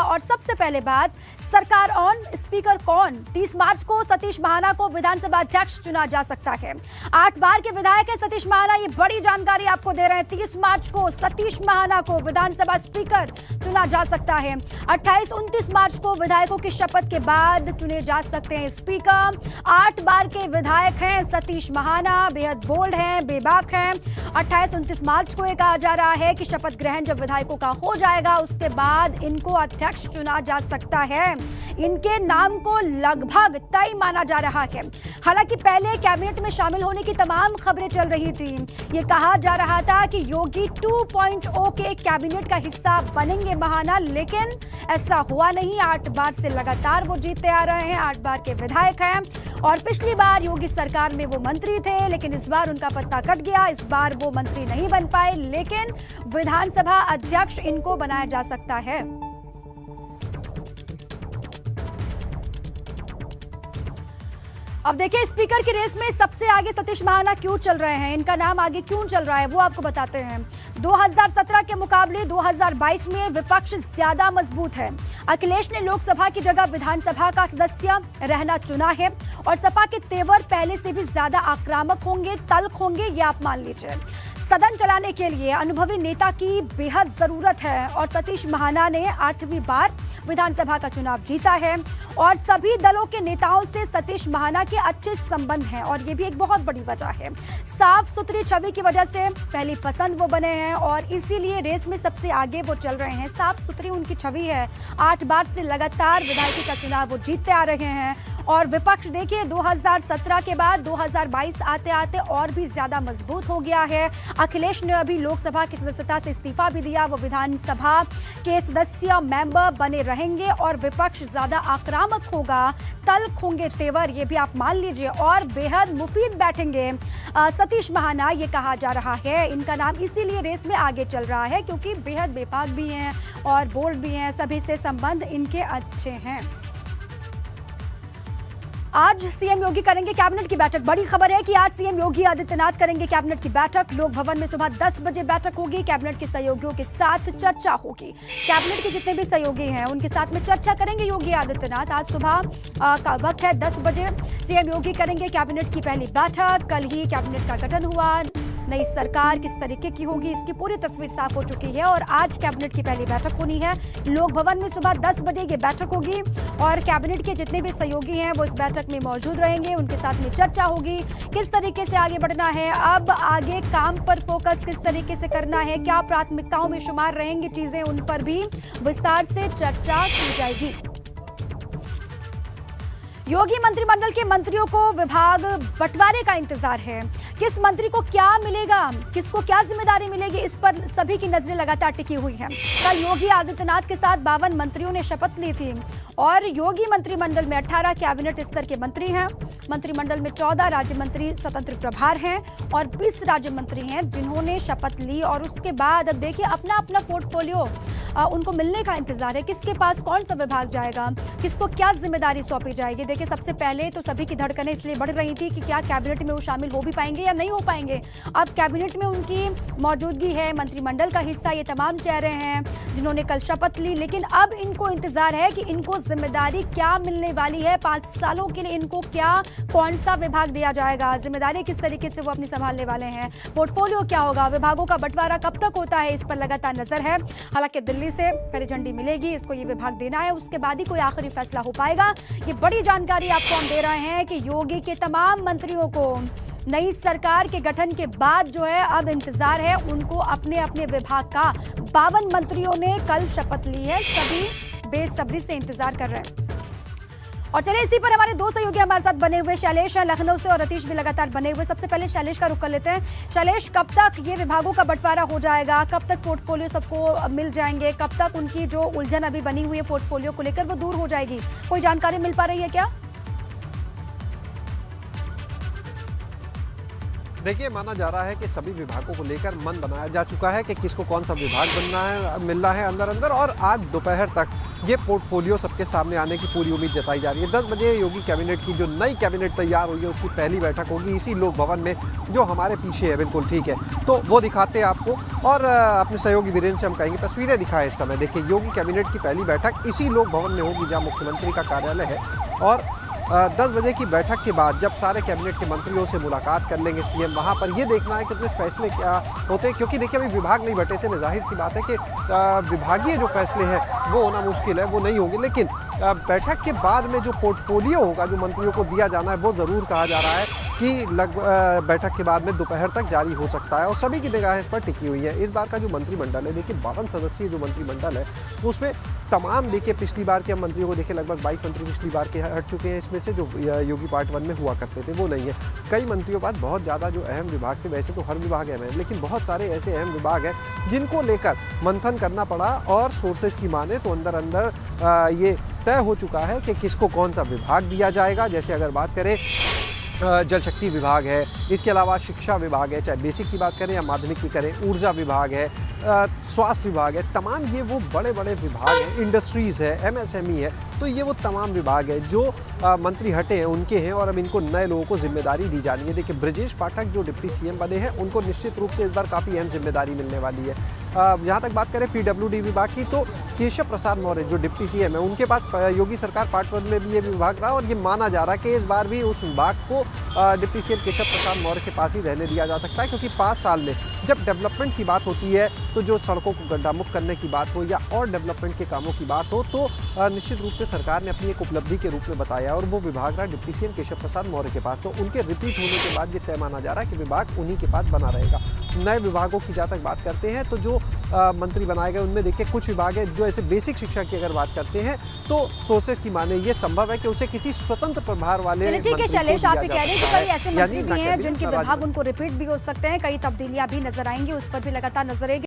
और सबसे पहले बात, सरकार ऑन, स्पीकर कौन? 30 मार्च को सतीश महाना को विधानसभा अध्यक्ष चुना जा सकता है। 8 बार के विधायक है सतीश महाना, ये बड़ी जानकारी आपको दे रहे हैं। 30 मार्च को सतीश महाना को विधानसभा स्पीकर चुना जा सकता है। 28-29 मार्च को विधायकों की शपथ के बाद चुने जा सकते हैं स्पीकर। 8 बार के विधायक हैं सतीश महाना, बेहद बोल्ड हैं, बेबाक हैं। 28-29 मार्च को यह कहा जा रहा है कि शपथ ग्रहण जब विधायकों का हो जाएगा उसके बाद इनको अध्यक्ष चुना जा सकता है। इनके नाम को लगभग तय माना जा रहा है। हालांकि पहले कैबिनेट में शामिल होने की तमाम खबरें चल रही थी। ये कहा जा रहा था कि योगी 2.0 के कैबिनेट का हिस्सा बनेंगे महाना, लेकिन ऐसा हुआ नहीं। 8 बार से लगातार वो जीतते आ रहे हैं, 8 बार के विधायक हैं और पिछली बार योगी सरकार में वो मंत्री थे, लेकिन इस बार उनका पत्ता कट गया। इस बार वो मंत्री नहीं बन पाए, लेकिन विधानसभा अध्यक्ष इनको बनाया जा सकता है। अब देखिए, स्पीकर की रेस में सबसे आगे सतीश महाना क्यों चल रहे हैं, इनका नाम आगे क्यों चल रहा है वो आपको बताते हैं। 2017 के मुकाबले 2022 में विपक्ष ज्यादा मजबूत है। अखिलेश ने लोकसभा की जगह विधानसभा का सदस्य रहना चुना है और सपा के तेवर पहले से भी ज्यादा आक्रामक होंगे, तल्ख होंगे, ये आप मान लीजिए। सदन चलाने के लिए अनुभवी नेता की बेहद जरूरत है और सतीश महाना ने 8वीं बार विधानसभा का चुनाव जीता है और सभी दलों के नेताओं से सतीश महाना के अच्छे संबंध हैं और ये भी एक बहुत बड़ी वजह है। साफ सुथरी छवि की वजह से पहली पसंद वो बने हैं और इसीलिए रेस में सबसे आगे वो चल रहे हैं। साफ सुथरी उनकी छवि है। 8 बार से लगातार विधायकी का चुनाव वो जीतते आ रहे हैं और विपक्ष देखिए 2017 के बाद 2022 आते आते और भी ज्यादा मजबूत हो गया है। अखिलेश ने अभी लोकसभा की सदस्यता से इस्तीफा भी दिया, वो विधानसभा के सदस्य मेंबर बने रहेंगे और विपक्ष ज्यादा आक्रामक होगा, तल्ख होंगे तेवर, ये भी आप मान लीजिए, और बेहद मुफीद बैठेंगे सतीश महाना, ये कहा जा रहा है। इनका नाम इसीलिए रेस में आगे चल रहा है क्योंकि बेहद बेपाक भी हैं और बोल्ड भी हैं, सभी से संबंध इनके अच्छे हैं। आज सीएम योगी करेंगे कैबिनेट की बैठक। बड़ी खबर है कि आज सीएम योगी आदित्यनाथ करेंगे कैबिनेट की बैठक। लोक भवन में सुबह 10 बजे बैठक होगी। कैबिनेट के सहयोगियों के साथ चर्चा होगी। कैबिनेट के जितने भी सहयोगी हैं उनके साथ में चर्चा करेंगे योगी आदित्यनाथ। आज सुबह का वक्त है 10 बजे। सीएम योगी करेंगे कैबिनेट की पहली बैठक। कल ही कैबिनेट का गठन हुआ। नई सरकार किस तरीके की होगी इसकी पूरी तस्वीर साफ हो चुकी है और आज कैबिनेट की पहली बैठक होनी है। लोक भवन में सुबह 10 बजे ये बैठक होगी और कैबिनेट के जितने भी सहयोगी हैं वो इस बैठक में मौजूद रहेंगे। उनके साथ में चर्चा होगी किस तरीके से आगे बढ़ना है, अब आगे काम पर फोकस किस तरीके से करना है, क्या प्राथमिकताओं में शुमार रहेंगी चीजें, उन पर भी विस्तार से चर्चा की जाएगी। योगी मंत्रिमंडल के मंत्रियों को विभाग बंटवारे का इंतजार है। किस मंत्री को क्या मिलेगा, किसको क्या जिम्मेदारी मिलेगी, इस पर सभी की नजरें लगातार टिकी हुई हैं। कल योगी आदित्यनाथ के साथ 52 मंत्रियों ने शपथ ली थी और योगी मंत्रिमंडल में 18 कैबिनेट स्तर के मंत्री हैं। मंत्रिमंडल में 14 राज्य मंत्री स्वतंत्र प्रभार हैं और 20 राज्य मंत्री हैं जिन्होंने शपथ ली और उसके बाद अब देखिए अपना अपना पोर्टफोलियो उनको मिलने का इंतजार है। किसके पास कौन सा विभाग जाएगा, किसको क्या जिम्मेदारी सौंपी जाएगी। देखिए सबसे पहले तो सभी की धड़कनें इसलिए बढ़ रही थी कि क्या कैबिनेट में वो शामिल हो भी पाएंगे या नहीं हो पाएंगे। अब कैबिनेट में उनकी मौजूदगी है, मंत्रिमंडल का हिस्सा ये तमाम चेहरे हैं जिन्होंने कल शपथ ली, लेकिन अब इनको इंतजार है कि इनको जिम्मेदारी क्या मिलने वाली है। 5 सालों के लिए इनको क्या कौन सा विभाग दिया जाएगा, जिम्मेदारी किस तरीके से वो अपनी संभालने वाले हैं, पोर्टफोलियो क्या होगा, विभागों का बंटवारा कब तक होता है, इस पर लगातार नजर है। हालांकि दिल्ली से हरी झंडी मिलेगी, इसको ये विभाग देना है, उसके बाद ही कोई आखिरी फैसला हो पाएगा। ये बड़ी जानकारी आपको हम दे रहे हैं कि योगी के तमाम मंत्रियों को नई सरकार के गठन के बाद जो है अब इंतजार है, उनको अपने अपने विभाग का 52 मंत्रियों ने कल शपथ ली है। सभी बेसब्री से इंतजार कर रहे हैं। और चलिए इसी पर हमारे 2 सहयोगी हमारे साथ बने हुए शैलेश हैं लखनऊ से और रतीश भी लगातार बने हुए। सबसे पहले शैलेश का रुख कर लेते हैं। शैलेश, कब तक ये विभागों का बंटवारा हो जाएगा, कब तक पोर्टफोलियो सबको मिल जाएंगे, कब तक उनकी जो उलझन अभी बनी हुई है पोर्टफोलियो को लेकर वो दूर हो जाएगी, कोई जानकारी मिल पा रही है क्या? देखिए, माना जा रहा है कि सभी विभागों को लेकर मन बनाया जा चुका है कि किसको कौन सा विभाग बनना है, मिलना है अंदर अंदर, और आज दोपहर तक ये पोर्टफोलियो सबके सामने आने की पूरी उम्मीद जताई जा रही है। 10 बजे योगी कैबिनेट की जो नई कैबिनेट तैयार हुई है उसकी पहली बैठक होगी इसी लोक भवन में, जो हमारे पीछे है, बिल्कुल ठीक है। तो वो दिखाते हैं आपको, और अपने सहयोगी वीरेंद्र से हम कहेंगे तस्वीरें दिखाएं इस समय। देखिए, योगी कैबिनेट की पहली बैठक इसी लोक भवन में होगी जहाँ मुख्यमंत्री का कार्यालय है, और 10 बजे की बैठक के बाद जब सारे कैबिनेट के मंत्रियों से मुलाकात कर लेंगे सीएम, वहाँ पर ये देखना है कि उसमें फैसले क्या होते हैं, क्योंकि देखिए अभी विभाग नहीं बटे थे। जाहिर सी बात है कि विभागीय जो फैसले हैं वो होना मुश्किल है, वो नहीं होंगे, लेकिन बैठक के बाद में जो पोर्टफोलियो होगा जो मंत्रियों को दिया जाना है, वो ज़रूर कहा जा रहा है कि बैठक के बाद में दोपहर तक जारी हो सकता है, और सभी की निगाह इस पर टिकी हुई है। इस बार का जो मंत्रिमंडल है, देखिए 52 सदस्यीय जो मंत्रिमंडल है, उसमें तमाम देखिए पिछली बार के मंत्रियों को देखिए लगभग 22 मंत्री पिछली बार के हट चुके हैं। इसमें से जो योगी पार्ट 1 में हुआ करते थे वो नहीं है। कई मंत्रियों के पास बहुत ज़्यादा जो अहम विभाग थे, वैसे तो हर विभाग अहम है, लेकिन बहुत सारे ऐसे अहम विभाग हैं जिनको लेकर मंथन करना पड़ा, और सोर्सेज की माने तो अंदर अंदर ये तय हो चुका है कि किसको कौन सा विभाग दिया जाएगा। जैसे अगर बात करें जल शक्ति विभाग है, इसके अलावा शिक्षा विभाग है, चाहे बेसिक की बात करें या माध्यमिक की करें, ऊर्जा विभाग है, स्वास्थ्य विभाग है, तमाम ये वो बड़े बड़े विभाग हैं, इंडस्ट्रीज़ है, एमएसएमई है, तो ये वो तमाम विभाग है जो मंत्री हटे हैं उनके हैं, और अब इनको नए लोगों को जिम्मेदारी दी जानी है। देखिए, ब्रजेश पाठक जो डिप्टी सीएम बने हैं, उनको निश्चित रूप से इस बार काफ़ी अहम जिम्मेदारी मिलने वाली है। जहाँ तक बात करें पीडब्ल्यूडी विभाग की, तो केशव प्रसाद मौर्य जो डिप्टी सीएम है, उनके पास योगी सरकार पार्ट 1 में भी ये विभाग रहा, और ये माना जा रहा है कि इस बार भी उस विभाग को डिप्टी सीएम केशव प्रसाद मौर्य के पास ही रहने दिया जा सकता है, क्योंकि 5 साल में जब डेवलपमेंट की बात होती है, तो जो सड़कों को गड्ढा मुक्त करने की बात हो या और डेवलपमेंट के कामों की बात हो, तो निश्चित रूप से सरकार ने अपनी एक उपलब्धि के रूप में बताया, और वो विभाग रहा डिप्टी सीएम केशव प्रसाद मौर्य के पास। तो उनके रिपीट होने के बाद ये तय माना जा रहा है कि विभाग उन्हीं के पास बना रहेगा। नए विभागों की जहाँ तक बात करते हैं, तो जो मंत्री बनाए गए उनमें देखिए कुछ विभाग है जो ऐसे बेसिक शिक्षा की अगर बात करते हैं, तो सोर्सेज की माने ये संभव है कि उसे किसी स्वतंत्र प्रभार वाले ठीक है शैलेश, आप कह रहे हैं कि कई ऐसे मंत्री भी हैं जिनके विभाग उनको रिपीट भी हो सकते हैं, कई तब्दीलियां भी नजर आएंगी, उस पर भी लगातार नजर रहेगी।